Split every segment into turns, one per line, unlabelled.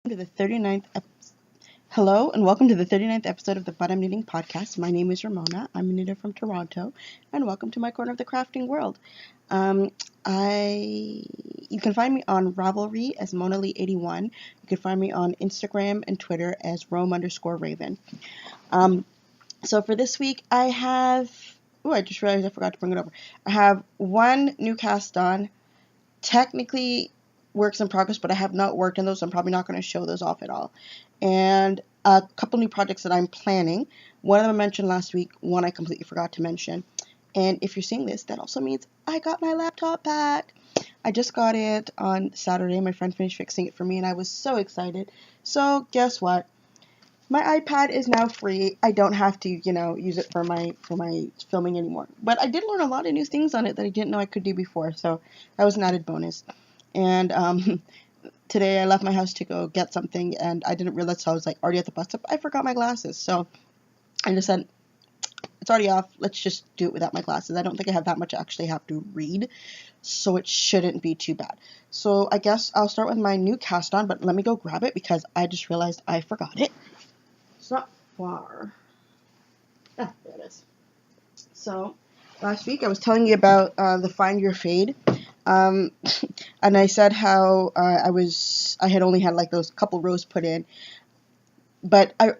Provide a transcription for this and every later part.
to the 39th Hello and welcome to the 39th episode of the But I'm Knitting podcast. My name is Ramona. I'm a knitter from Toronto, and welcome to my corner of the crafting world. You can find me on Ravelry as MonaLee81. You can find me on Instagram and Twitter as Rome_Raven. So for this week, I just realized I forgot to bring it over. I have one new cast on. Technically works in progress, but I have not worked on those, so I'm probably not going to show those off at all. And a couple new projects that I'm planning. One of them I mentioned last week, one I completely forgot to mention. And if you're seeing this, that also means I got my laptop back. I just got it on Saturday. My friend finished fixing it for me, and I was so excited. So guess what? My iPad is now free. I don't have to, use it for my filming anymore. But I did learn a lot of new things on it that I didn't know I could do before, so that was an added bonus. And today I left my house to go get something, and I didn't realize, so I was like already at the bus stop. I forgot my glasses, so I just said, it's already off. Let's just do it without my glasses. I don't think I have that much I actually have to read, so it shouldn't be too bad. So I guess I'll start with my new cast on, but let me go grab it because I just realized I forgot it. It's not far. There it is. So last week I was telling you about the Find Your Fade. And I said how I had only had like those couple rows put in, but I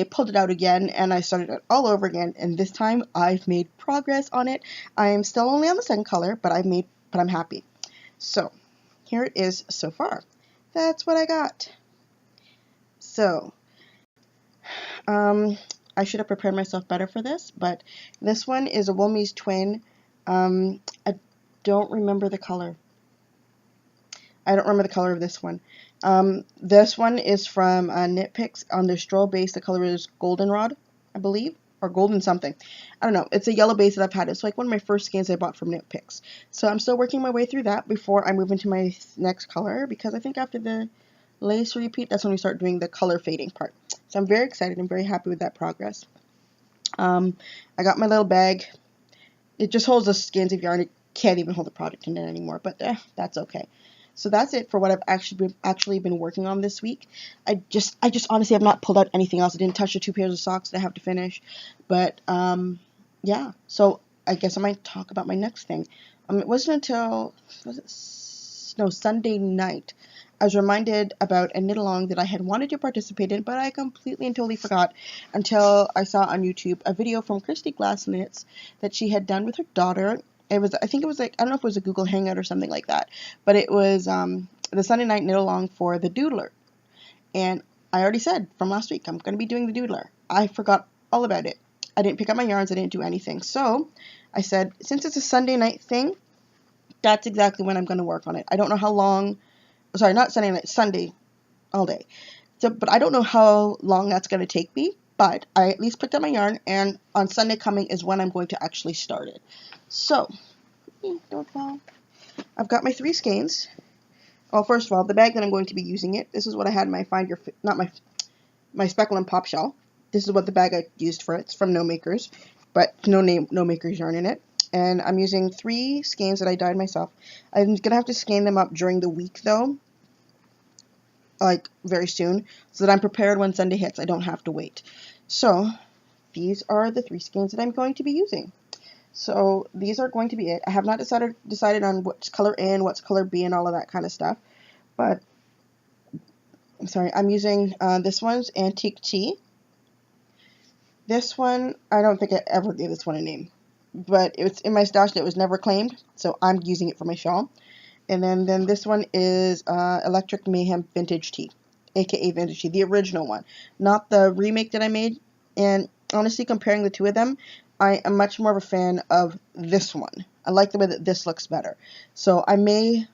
pulled it out again and I started it all over again, and this time I've made progress on it. I am still only on the second color, but I'm happy. So here it is so far. That's what I got. So I should have prepared myself better for this, but this one is a Woolmees twin. I don't remember the color. I don't remember the color of this one. This one is from Knit Picks on their Stroll base. The color is Goldenrod, I believe, or Golden something. I don't know. It's a yellow base that I've had. It's like one of my first skeins I bought from Knit Picks. So I'm still working my way through that before I move into my next color, because I think after the lace repeat, that's when we start doing the color fading part. So I'm very excited. I'm very happy with that progress. I got my little bag. It just holds the skeins of yarn. It can't even hold the product in it anymore, but that's okay. So that's it for what I've actually been working on this week. I just honestly have not pulled out anything else. I didn't touch the 2 pairs of socks that I have to finish, but yeah. So I guess I might talk about my next thing. It wasn't until Sunday night I was reminded about a knit along that I had wanted to participate in, but I completely and totally forgot until I saw on YouTube a video from Christy Glass Knits that she had done with her daughter. I think it was like, I don't know if it was a Google Hangout or something like that, but it was the Sunday night knit along for the Doodler. And I already said from last week I'm going to be doing the Doodler. I forgot all about it. I didn't pick up my yarns. I didn't do anything. So I said, since it's a Sunday night thing, that's exactly when I'm going to work on it. I don't know how long. Sorry, not Sunday night, Sunday all day. So, but I don't know how long that's going to take me, but I at least picked up my yarn, and on Sunday coming is when I'm going to actually start it. So, don't fall. I've got my 3 skeins. Well, first of all, the bag that I'm going to be using it, this is what I had in my my Speckle and Pop shell. This is what the bag I used for it. It's from No Makers, but no Makers yarn in it. And I'm using 3 skeins that I dyed myself. I'm going to have to skein them up during the week, though, like very soon, so that I'm prepared when Sunday hits. I don't have to wait. So these are the 3 skeins that I'm going to be using. So these are going to be it. I have not decided on what's color A and what's color B and all of that kind of stuff. But I'm sorry, I'm using this one's Antique Tea. This one, I don't think I ever gave this one a name, but it's in my stash that was never claimed, so I'm using it for my shawl. And then this one is Electric Mayhem Vintage Tea, aka Vintage Tea, the original one, not the remake that I made. And honestly, comparing the two of them, I am much more of a fan of this one. I like the way that this looks better. So I may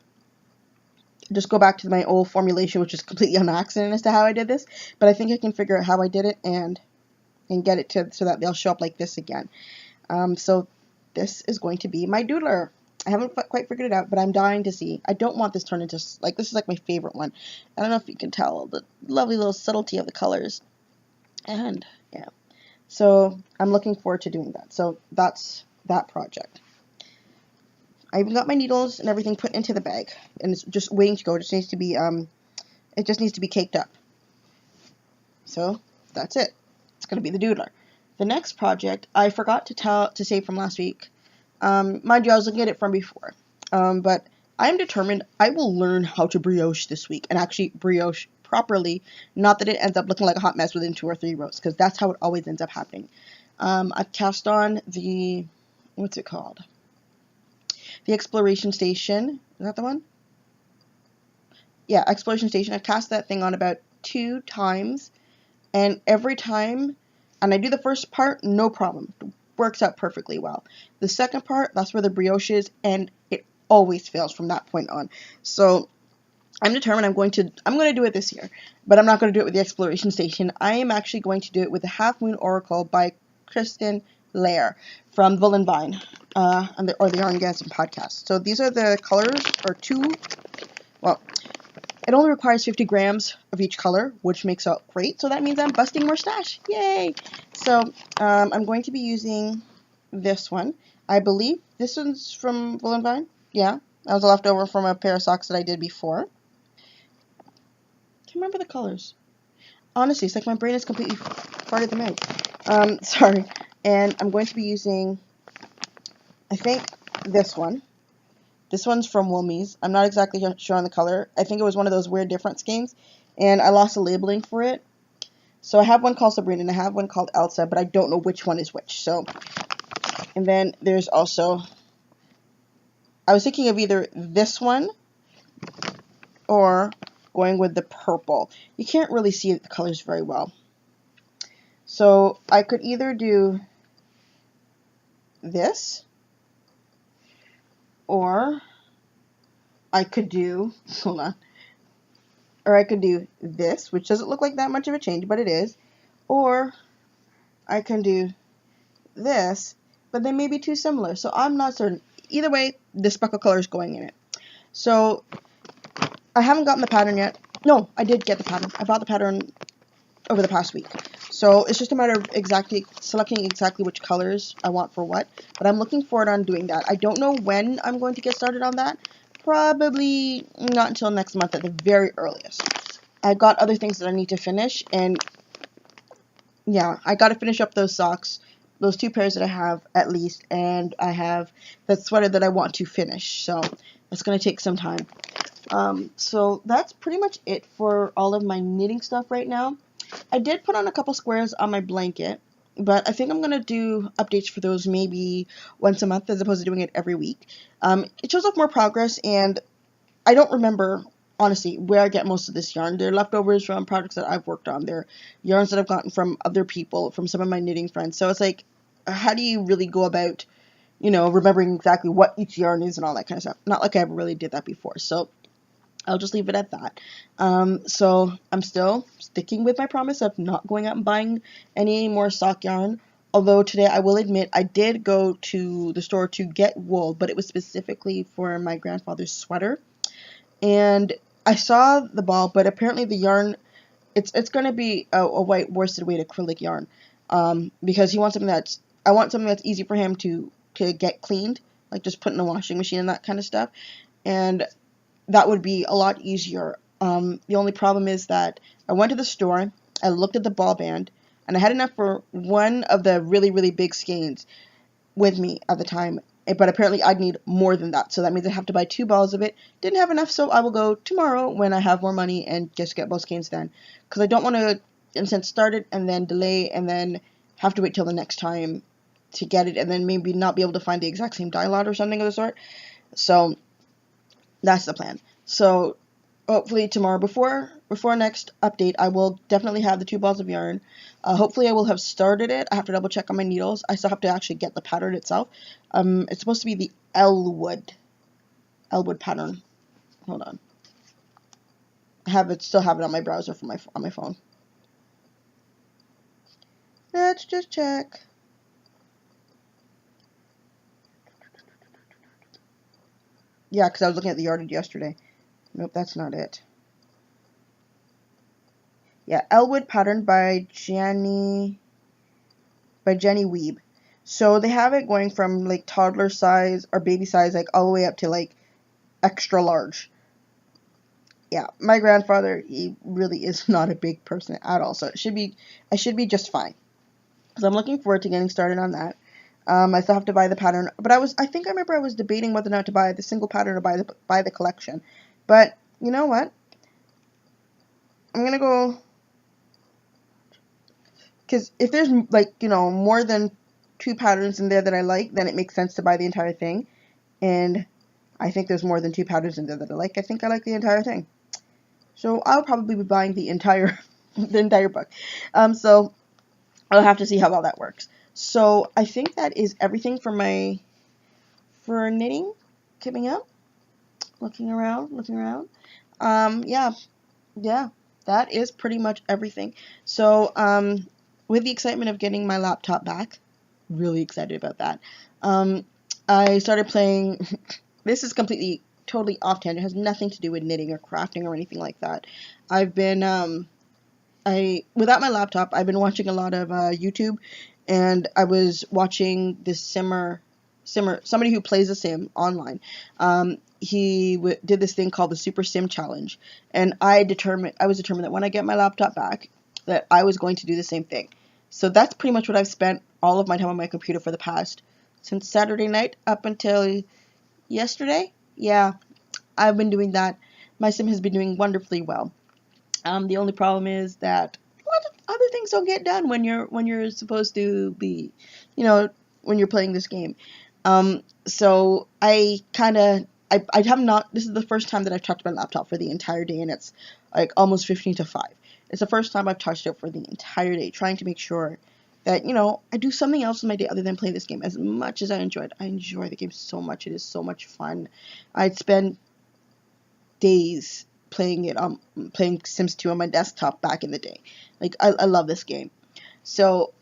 just go back to my old formulation, which is completely on accident as to how I did this, but I think I can figure out how I did it and get it to so that they'll show up like this again. So this is going to be my Doodler. I haven't quite figured it out, but I'm dying to see. I don't want this turned into, like, this is like my favorite one. I don't know if you can tell the lovely little subtlety of the colors. And, yeah. So I'm looking forward to doing that. So that's that project. I even got my needles and everything put into the bag, and it's just waiting to go. It just needs to be It just needs to be caked up. So that's it. It's going to be the doodler. The next project I forgot to say from last week. Mind you, I was looking at it from before. But I am determined I will learn how to brioche this week, and actually brioche properly, not that it ends up looking like a hot mess within 2 or 3 rows, because that's how it always ends up happening. I've cast on the, what's it called? The Exploration Station. Is that the one? Yeah, Exploration Station. I've cast that thing on about 2 times, and every time, and I do the first part, no problem. It works out perfectly well. The second part, that's where the brioche is, and it always fails from that point on. So I'm determined I'm going to do it this year, but I'm not going to do it with the Exploration Station. I am actually going to do it with the Half Moon Oracle by Kristen Lair from Villain Vine, or the Yarngasm podcast. So these are the colors, or 2, well, it only requires 50 grams of each color, which makes it great. So that means I'm busting more stash. Yay! So I'm going to be using this one. I believe this one's from Villain Vine. Yeah, that was a leftover from a pair of socks that I did before. Can't remember the colors. Honestly, it's like my brain has completely farted them out. Sorry. And I'm going to be using, I think, this one. This one's from Wilmies. I'm not exactly sure on the color. I think it was one of those weird difference games, and I lost the labeling for it. So I have one called Sabrina, and I have one called Elsa, but I don't know which one is which. So, and then there's also, I was thinking of either this one or going with the purple. You can't really see the colors very well. So I could either do this, or I could do, hold on, or I could do this, which doesn't look like that much of a change, but it is, or I can do this, but they may be too similar, so I'm not certain. Either way, the speckle color is going in it. So I haven't gotten the pattern yet. No, I did get the pattern. I bought the pattern over the past week. So it's just a matter of selecting exactly which colors I want for what, but I'm looking forward on doing that. I don't know when I'm going to get started on that. Probably not until next month at the very earliest. I've got other things that I need to finish, and yeah, I got to finish up those socks, those 2 pairs that I have at least, and I have that sweater that I want to finish, so it's going to take some time. So that's pretty much it for all of my knitting stuff right now. I did put on a couple squares on my blanket, but I think I'm going to do updates for those maybe once a month as opposed to doing it every week. It shows off more progress, and I don't remember, honestly, where I get most of this yarn. They're leftovers from projects that I've worked on. They're yarns that I've gotten from other people, from some of my knitting friends. So it's like, how do you really go about, remembering exactly what each yarn is and all that kind of stuff? Not like I ever really did that before. So I'll just leave it at that. So I'm still sticking with my promise of not going out and buying any more sock yarn. Although today I will admit I did go to the store to get wool, but it was specifically for my grandfather's sweater. And I saw the ball, but apparently the yarn, it's going to be a white worsted weight acrylic yarn. Because I want something that's easy for him to get cleaned, like just put in the washing machine and that kind of stuff. And that would be a lot easier. The only problem is that I went to the store, I looked at the ball band, and I had enough for one of the really, really big skeins with me at the time. But apparently I'd need more than that, so that means I have to buy 2 balls of it. Didn't have enough, so I will go tomorrow when I have more money and just get both skeins done. Because I don't want to, in a sense, start it and then delay and then have to wait till the next time to get it and then maybe not be able to find the exact same dye lot or something of the sort. So that's the plan. So hopefully tomorrow, before next update, I will definitely have the 2 balls of yarn. Hopefully I will have started it. I have to double check on my needles. I still have to actually get the pattern itself. It's supposed to be the Elwood pattern. Hold on. Still have it on my browser on my phone. Let's just check. Yeah, because I was looking at the yardage yesterday. Nope, that's not it. Yeah, Elwood pattern by Jenny Weeb. So they have it going from like toddler size or baby size, like all the way up to like extra large. yeah, my grandfather, he really is not a big person at all, so I should be just fine. So I'm looking forward to getting started on that. I still have to buy the pattern, but I think I remember I was debating whether or not to buy the single pattern or buy the collection. But you know what? I'm gonna go, because if there's like, more than 2 patterns in there that I like, then it makes sense to buy the entire thing. And I think there's more than 2 patterns in there that I like. I think I like the entire thing. So I'll probably be buying the entire the entire book. So I'll have to see how well that works. So I think that is everything for knitting coming up. Looking around, looking around. Yeah, yeah, that is pretty much everything. So with the excitement of getting my laptop back, really excited about that. I started playing. This is completely, totally off tangent. It has nothing to do with knitting or crafting or anything like that. I've been without my laptop, I've been watching a lot of YouTube, and I was watching this somebody who plays a sim online. He did this thing called the Super Sim Challenge, and I was determined that when I get my laptop back, that I was going to do the same thing. So that's pretty much what I've spent all of my time on my computer for the past, since Saturday night up until yesterday. Yeah, I've been doing that. My sim has been doing wonderfully well. The only problem is that a lot of other things don't get done when you're supposed to be, when you're playing this game. So I have not. This is the first time that I've touched my laptop for the entire day, and it's like almost 15 to 5. It's the first time I've touched it for the entire day, trying to make sure that I do something else in my day other than play this game. As much as I enjoy the game so much. It is so much fun. I'd spend days playing Sims 2 on my desktop back in the day. Like I love this game. So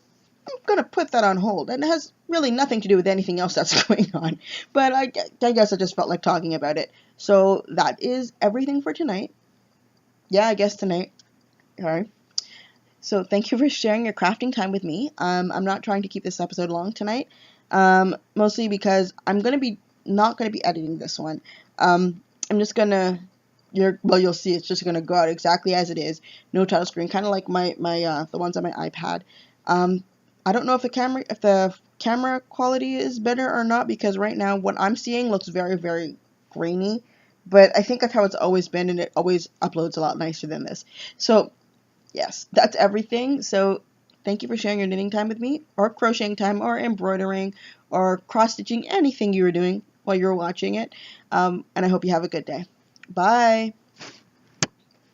I'm gonna put that on hold, and it has really nothing to do with anything else that's going on. But I guess I just felt like talking about it. So that is everything for tonight. Yeah, I guess tonight. Alright. So thank you for sharing your crafting time with me. I'm not trying to keep this episode long tonight. Mostly because I'm not gonna be editing this one. I'm just gonna you'll see it's just gonna go out exactly as it is. No title screen, kind of like my the ones on my iPad. I don't know if the camera quality is better or not, because right now what I'm seeing looks very, very grainy. But I think that's how it's always been, and it always uploads a lot nicer than this. So yes, that's everything. So thank you for sharing your knitting time with me, or crocheting time, or embroidering, or cross-stitching, anything you were doing while you were watching it. And I hope you have a good day. Bye.